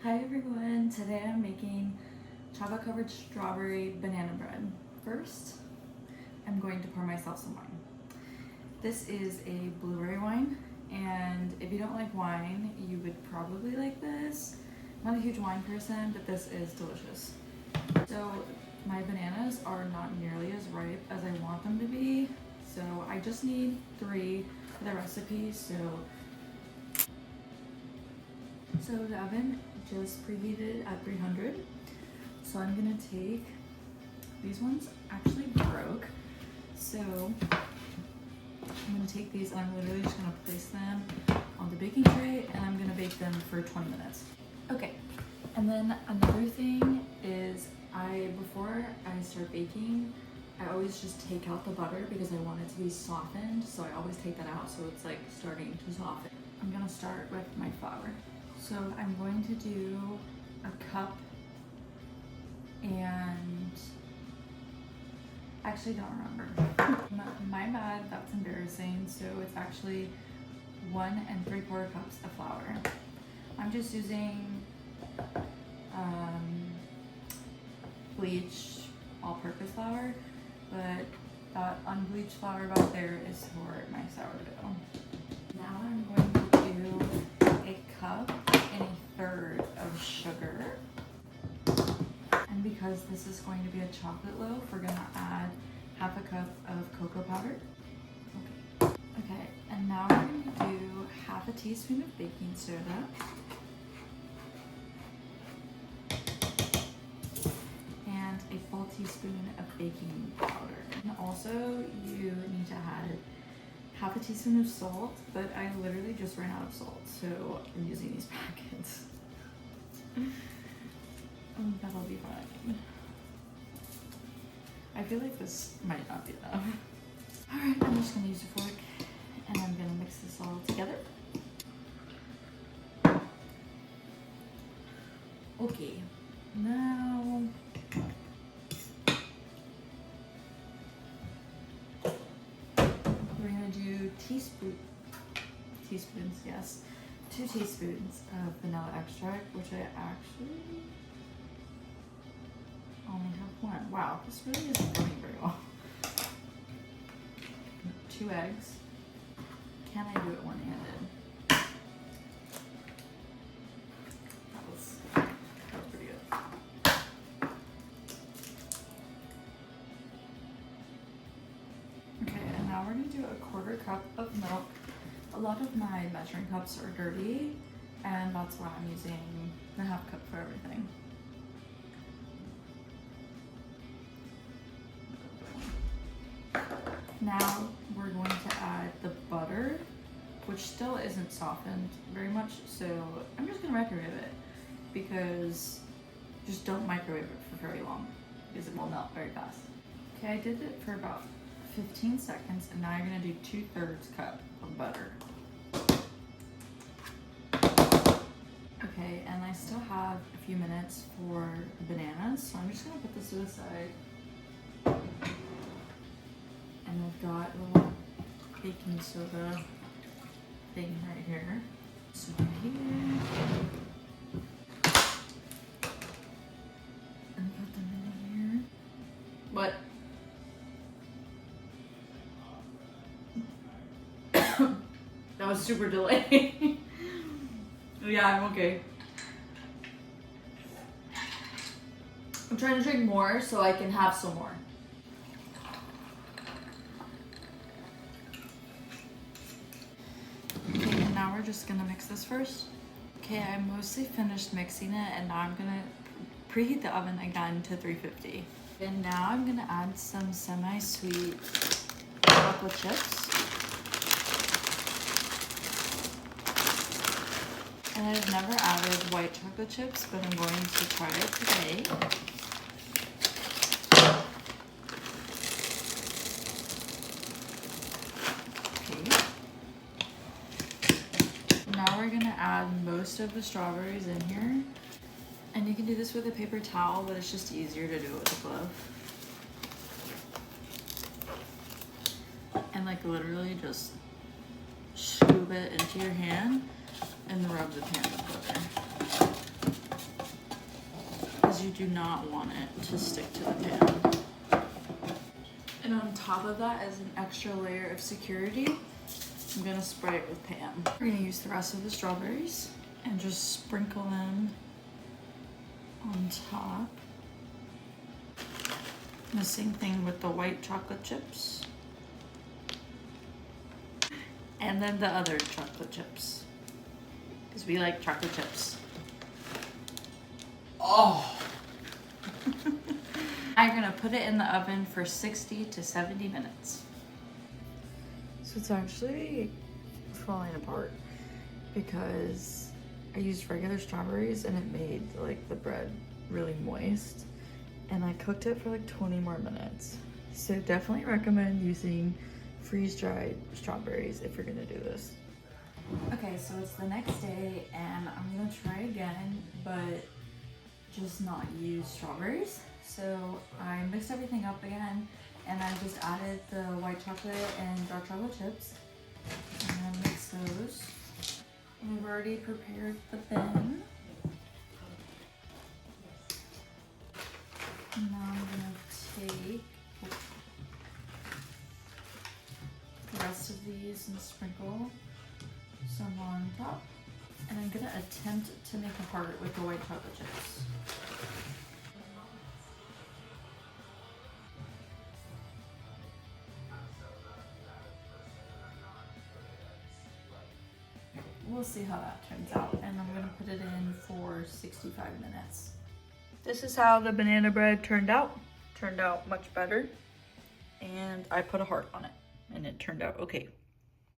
Hi everyone, today I'm making chocolate covered strawberry banana bread. First, I'm going to pour myself some wine. This is a blueberry wine, and if you don't like wine, you would probably like this. I'm not a huge wine person, but this is delicious. So my bananas are not nearly as ripe as I want them to be, so I just need 3 for the recipe. So the oven just preheated at 300. So I'm gonna take, these ones actually broke. So I'm gonna take these and I'm literally just gonna place them on the baking tray and I'm gonna bake them for 20 minutes. Okay, and then another thing is before I start baking, I always just take out the butter because I want it to be softened. So I always take that out so it's like starting to soften. I'm gonna start with my flour. So I'm going to do a cup and actually don't remember. My bad, that's embarrassing. So it's actually 1 3/4 cups of flour. I'm just using bleach all-purpose flour, but that unbleached flour back there is for my sourdough. Now I'm going to do a cup and 1/3 of sugar. And because this is going to be a chocolate loaf, we're gonna add 1/2 cup of cocoa powder. Okay, and now we're gonna do 1/2 teaspoon of baking soda. And a full teaspoon of baking powder. And also you need to add 1/2 teaspoon of salt, but I literally just ran out of salt, so I'm using these packets. That'll be fine. I feel like this might not be enough. Alright, I'm just gonna use a fork and I'm gonna mix this all together. Okay, now we're gonna do teaspoons, yes. 2 teaspoons of vanilla extract, which I actually only have 1. Wow, this really isn't going very well. 2 eggs. Can I do it one-handed? That was pretty good. Okay, and now we're gonna do a 1/4 cup of milk. A lot of my measuring cups are dirty, and that's why I'm using the 1/2 cup for everything. Now we're going to add the butter, which still isn't softened very much, so I'm just gonna microwave it, because just don't microwave it for very long because it will melt very fast. Okay, I did it for about 15 seconds, and now you're gonna do 2/3 cup of butter. Okay, and I still have a few minutes for the bananas, so I'm just gonna put this to the side. And I've got a little baking soda thing right here. So here. And put them in here. What? That was super delayed. Yeah, I'm okay. I'm trying to drink more so I can have some more. Okay, and now we're just gonna mix this first. Okay, I mostly finished mixing it, and now I'm gonna preheat the oven again to 350. And now I'm gonna add some semi-sweet chocolate chips. And I've never added white chocolate chips, but I'm going to try it today. Now we're gonna add most of the strawberries in here. And you can do this with a paper towel, but it's just easier to do it with a glove. And like literally just scoop it into your hand and rub the pan with butter. you do not want it to stick to the pan. And on top of that, as an extra layer of security, I'm gonna spray it with Pam. We're gonna use the rest of the strawberries and just sprinkle them on top. And the same thing with the white chocolate chips. And then the other chocolate chips. Because we like chocolate chips. Oh! I'm gonna put it in the oven for 60 to 70 minutes. So it's actually falling apart because I used regular strawberries and it made like the bread really moist. And I cooked it for like 20 more minutes. So definitely recommend using freeze-dried strawberries if you're gonna do this. Okay, so it's the next day and I'm gonna try again, but just not use strawberries. So I mixed everything up again and I just added the white chocolate and dark chocolate chips and then mix those. And I've already prepared the bin. And now I'm gonna take the rest of these and sprinkle some on top. And I'm gonna attempt to make a heart with the white chocolate chips. We'll see how that turns out. And I'm gonna put it in for 65 minutes. This is how the banana bread turned out. Turned out much better. And I put a heart on it and it turned out okay.